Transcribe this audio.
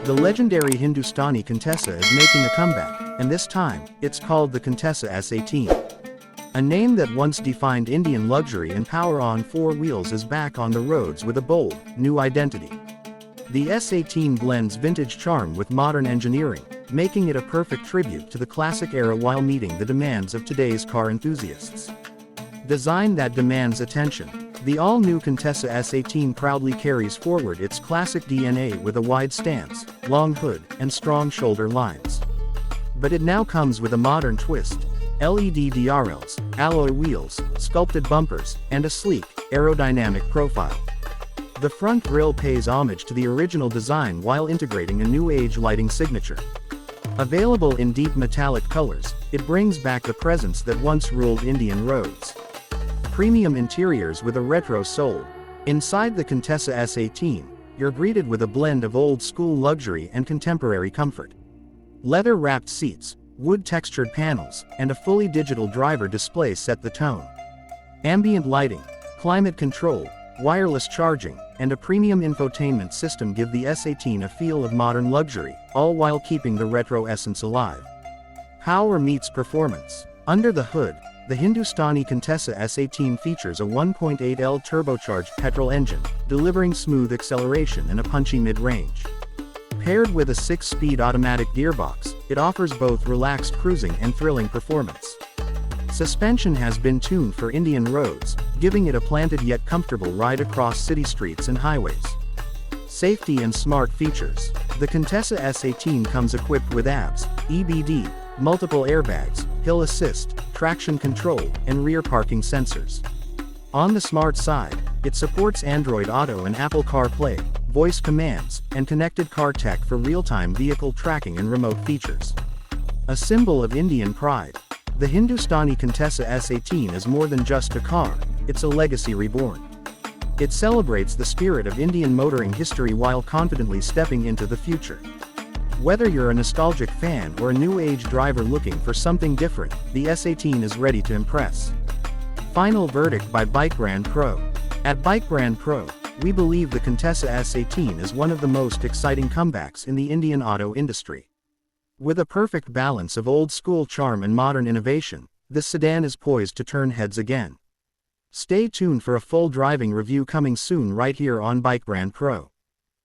The legendary Hindustani Contessa is making a comeback, and this time, it's called the Contessa S18. A name that once defined Indian luxury and power on four wheels is back on the roads with a bold, new identity. The S18 blends vintage charm with modern engineering, making it a perfect tribute to the classic era while meeting the demands of today's car enthusiasts. Design that demands attention. The all-new Contessa S18 proudly carries forward its classic DNA with a wide stance, long hood, and strong shoulder lines. But it now comes with a modern twist: LED DRLs, alloy wheels, sculpted bumpers, and a sleek, aerodynamic profile. The front grille pays homage to the original design while integrating a new age lighting signature. Available in deep metallic colors, it brings back the presence that once ruled Indian roads. Premium interiors with a retro soul. Inside the Contessa S18, you're greeted with a blend of old-school luxury and contemporary comfort. Leather-wrapped seats, wood-textured panels, and a fully digital driver display set the tone. Ambient lighting, climate control, wireless charging, and a premium infotainment system give the S18 a feel of modern luxury, all while keeping the retro essence alive. Power meets performance. Under the hood, the Hindustani Contessa S18 features a 1.8L turbocharged petrol engine, delivering smooth acceleration and a punchy mid-range. Paired with a 6-speed automatic gearbox, it offers both relaxed cruising and thrilling performance. Suspension has been tuned for Indian roads, giving it a planted yet comfortable ride across city streets and highways. Safety and smart features. The Contessa S18 comes equipped with ABS, EBD, multiple airbags, hill assist, traction control, and rear parking sensors. On the smart side, it supports Android Auto and Apple CarPlay, voice commands, and connected car tech for real-time vehicle tracking and remote features. A symbol of Indian pride, the Hindustani Contessa S18 is more than just a car, it's a legacy reborn. It celebrates the spirit of Indian motoring history while confidently stepping into the future. Whether you're a nostalgic fan or a new-age driver looking for something different, the S18 is ready to impress. Final verdict by Bike Brand Pro. At Bike Brand Pro, we believe the Contessa S18 is one of the most exciting comebacks in the Indian auto industry. With a perfect balance of old-school charm and modern innovation, this sedan is poised to turn heads again. Stay tuned for a full driving review coming soon right here on Bike Brand Pro.